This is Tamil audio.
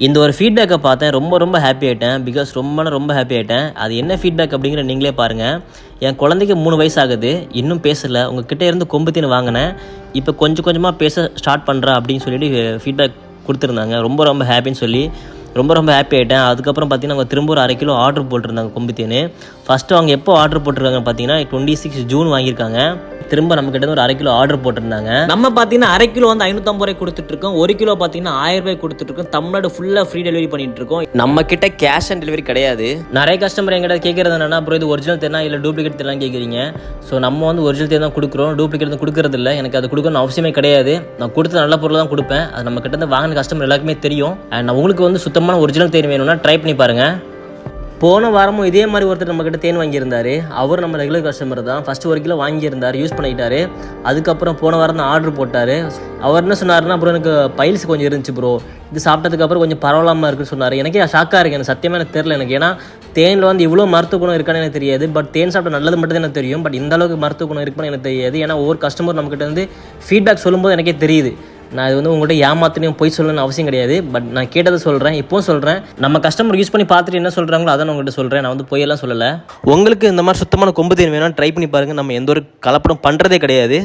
இந்த ஒரு ஃபீட்பேக்கை பார்த்தேன். ரொம்ப ஹாப்பி ஆகிட்டேன். பிகாஸ் ரொம்ப ஹாப்பி ஆகிட்டேன். அது என்ன ஃபீட்பேக் அப்படிங்கிற நீங்களே பாருங்கள். என் குழந்தைக்கு 3 வயசு ஆகுது. இன்னும் பேசலை. உங்ககிட்ட இருந்து கொம்பு தீனி வாங்கினேன். இப்போ கொஞ்சமாக பேச ஸ்டார்ட் பண்ணுறேன் அப்படின்னு சொல்லிட்டு ஃபீட்பேக் கொடுத்துருந்தாங்க. ரொம்ப ஹாப்பின்னு சொல்லி ரொம்ப ஹாப்பி ஆகிட்டேன். அதுக்கப்புறம் பார்த்தீங்கன்னா அவங்க திரும்ப ஒரு 1/2 கிலோ ஆர்டர் போட்டிருந்தாங்க கொம்பு தேன். ஃபஸ்ட்டு அவங்க எப்போ ஆர்டர் போட்டிருக்காங்கன்னு பார்த்தீங்கன்னா 26 ஜூன் வாங்கியிருக்காங்க. திரும்ப நம்மக்கிட்ட ஒரு 1/2 கிலோ ஆர்டர் போட்டிருந்தாங்க. நம்ம பார்த்தீங்கன்னா 1/2 கிலோ வந்து 550 ரூபாய் கொடுத்துட்ருக்கோம். 1 கிலோ பார்த்தீங்கன்னா 1000 ரூபாய் கொடுத்துட்ருக்கோம். தமிழ்நாடு ஃபுல்லாக ஃப்ரீ டெலிவரி பண்ணிட்டு இருக்கோம். நம்ம கிட்ட கேஷ் ஆன் டெலிவரி கிடையாது. நிறைய கஸ்டமர் எங்கிட்ட கேட்கறது என்னன்னா, அப்புறம் இது ஒரிஜினல் தேனா இல்லை டூப்ளிகேட் தேனா கேட்குறீங்க. ஸோ நம்ம வந்து ஒரிஜினல் தேன் தான் கொடுக்குறோம். டூப்ளிகேட் கொடுக்கறது இல்லை. எனக்கு அது கொடுக்கணும்னு அவசியமே கிடையாது. நான் கொடுத்த நல்ல பொருள் தான் கொடுப்பேன். அது நம்ம கிட்ட வாங்கின கஸ்டமர் எல்லாருக்குமே தெரியும். அண்ட் உங்களுக்கு வந்து சுத்தமான ஒரிஜினல் தேன் வேணும்னா ட்ரை பண்ணி பாருங்கள். போன வாரமும் இதே மாதிரி ஒருத்தர் நம்மக்கிட்ட தேன் வாங்கியிருந்தார். அவர் நம்ம ரெகுலர் கஸ்டமர் தான். ஃபஸ்ட்டு 1 கிலோ வாங்கியிருந்தார், யூஸ் பண்ணிக்கிட்டாரு. அதுக்கப்புறம் போன வாரம் தான் ஆர்டர் போட்டார். அவர் என்ன சொன்னார்னா, அப்புறம் எனக்கு பைல்ஸ் கொஞ்சம் இருந்துச்சு ப்ரோ, இது சாப்பிட்டதுக்கப்புறம் கொஞ்சம் பரவாயில்லாமல் இருக்குன்னு சொன்னார். எனக்கே ஷாக்காக இருக்குது. எனக்கு சத்தியமாக எனக்கு தெரில. எனக்கு ஏன்னா தேனில் வந்து இவ்வளோ மருத்துவ குணம் இருக்கான்னு எனக்கு தெரியாது. பட் தேன் சாப்பிட்ட நல்லது மட்டும் தான் எனக்கு தெரியும். பட் இந்த அளவுக்கு மருத்துவ குணம் இருக்குன்னு எனக்கு தெரியாது. ஏன்னா ஒவ்வொரு கஸ்டமர் நம்மக்கிட்ட வந்து ஃபீட்பேக் சொல்லும்போது எனக்கே தெரியுது. நான் இது வந்து உங்கள்கிட்ட ஏமாத்தனையும் போய் சொல்லணும்னு அவசியம் கிடையாது. பட் நான் கேட்டதை சொல்கிறேன், இப்போவும் சொல்கிறேன். நம்ம கஸ்டமர் யூஸ் பண்ணி பார்த்துட்டு என்ன சொல்கிறாங்களோ அதை நான் உங்கள்கிட்ட சொல்கிறேன். நான் வந்து பொய்யெல்லாம் சொல்லலை. உங்களுக்கு இந்த மாதிரி சுத்தமான கொம்பு தேன் வேணும்னா ட்ரை பண்ணி பாருங்கள். நம்ம எந்த ஒரு கலப்படம் பண்ணுறதே கிடையாது.